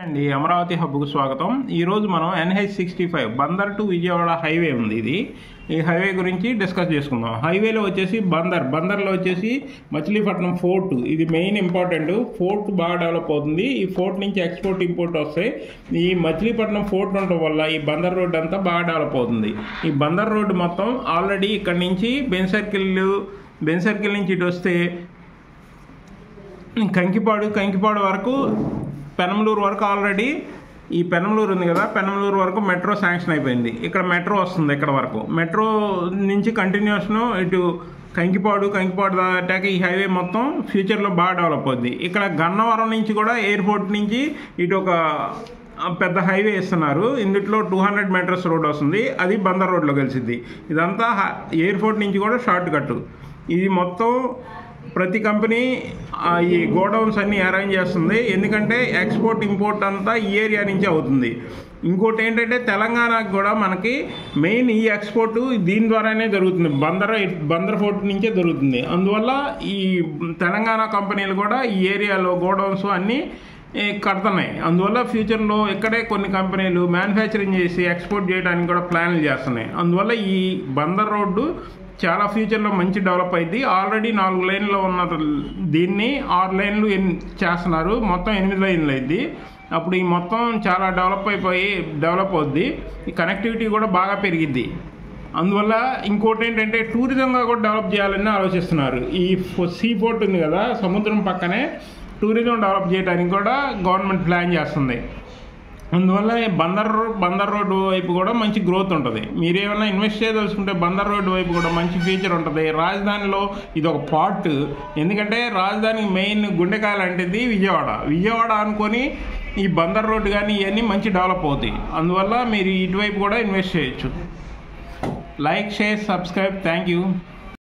అండి అమరావతి హబ్కు స్వాగతం. ఈరోజు మనం NH65 Bandar to Vijayawada highway ఉంది. ఈ హైవే గురించి డిస్కస్ చేసుకుందాం. హైవేలో వచ్చేసి బందర్లో వచ్చేసి మచిలీపట్నం ఫోర్ట్, ఇది మెయిన్ ఇంపార్టెంట్. ఫోర్ట్ బాగా డెవలప్ అవుతుంది. ఈ ఫోర్ట్ నుంచి ఎక్స్పోర్ట్ ఇంపోర్ట్ వస్తాయి. ఈ మచిలీపట్నం ఫోర్ట్ ఉండటం వల్ల ఈ బందర్ రోడ్ అంతా బాగా డెవలప్ అవుతుంది. ఈ బందర్ రోడ్డు మొత్తం ఆల్రెడీ ఇక్కడ నుంచి బెన్ సర్కిల్ నుంచి ఇటు వస్తే కంకిపాడు వరకు, పెనమలూరు వరకు ఆల్రెడీ ఈ పెనమలూరు ఉంది కదా, పెనమలూరు వరకు మెట్రో శాంక్షన్ అయిపోయింది. ఇక్కడ మెట్రో వస్తుంది. ఇక్కడ వరకు మెట్రో నుంచి కంటిన్యూషన్ ఇటు కంకిపాడు దాటాక ఈ హైవే మొత్తం ఫ్యూచర్లో బాగా డెవలప్ అవుద్ది. ఇక్కడ గన్నవరం నుంచి కూడా ఎయిర్పోర్ట్ నుంచి ఇటు ఒక పెద్ద హైవే ఇస్తున్నారు. ఇందులో 200 మీటర్స్ రోడ్ వస్తుంది. అది బందర్ రోడ్లో కలిసిద్ది. ఇదంతా ఎయిర్పోర్ట్ నుంచి కూడా షార్ట్ కట్. ఇది మొత్తం ప్రతి కంపెనీ ఈ గోడౌన్స్ అన్నీ అరేంజ్ చేస్తుంది. ఎందుకంటే ఎక్స్పోర్ట్ ఇంపోర్ట్ అంతా ఈ ఏరియా నుంచి అవుతుంది. ఇంకోటి ఏంటంటే తెలంగాణకు కూడా మనకి మెయిన్ ఈ ఎక్స్పోర్ట్ దీని ద్వారానే జరుగుతుంది. బందర్ ఫోర్ట్ నుంచే జరుగుతుంది. అందువల్ల ఈ తెలంగాణ కంపెనీలు కూడా ఈ ఏరియాలో గోడౌన్స్ అన్నీ కడుతున్నాయి. అందువల్ల ఫ్యూచర్లో ఇక్కడే కొన్ని కంపెనీలు మ్యానుఫ్యాక్చరింగ్ చేసి ఎక్స్పోర్ట్ చేయడానికి కూడా ప్లాన్లు చేస్తున్నాయి. అందువల్ల ఈ బందర్ రోడ్డు చాలా ఫ్యూచర్లో మంచి డెవలప్ అయింది. ఆల్రెడీ 4 లైన్లో ఉన్న దీన్ని 6 లైన్లు చేస్తున్నారు. మొత్తం 8 లైన్లు అయింది. అప్పుడు ఈ మొత్తం చాలా డెవలప్ అవుద్ది. ఈ కనెక్టివిటీ కూడా బాగా పెరిగిద్ది. అందువల్ల ఇంకోటి ఏంటంటే టూరిజంగా కూడా డెవలప్ చేయాలని ఆలోచిస్తున్నారు. ఈ సీ పోర్ట్ ఉంది కదా, సముద్రం పక్కనే టూరిజం డెవలప్ చేయడానికి కూడా గవర్నమెంట్ ప్లాన్ చేస్తుంది. అందువల్ల బందర్ రోడ్డు వైపు కూడా మంచి గ్రోత్ ఉంటుంది. మీరు ఏమైనా ఇన్వెస్ట్ చేయదలుచుకుంటే బందర్ రోడ్డు వైపు కూడా మంచి ఫ్యూచర్ ఉంటుంది. రాజధానిలో ఇది ఒక పార్ట్. ఎందుకంటే రాజధానికి మెయిన్ గుండెకాయ లాంటిది విజయవాడ అనుకొని ఈ బందర్ రోడ్డు కానీ ఇవన్నీ మంచి డెవలప్ అవుతాయి. అందువల్ల మీరు ఇటువైపు కూడా ఇన్వెస్ట్ చేయొచ్చు. Like, share, subscribe. Thank you.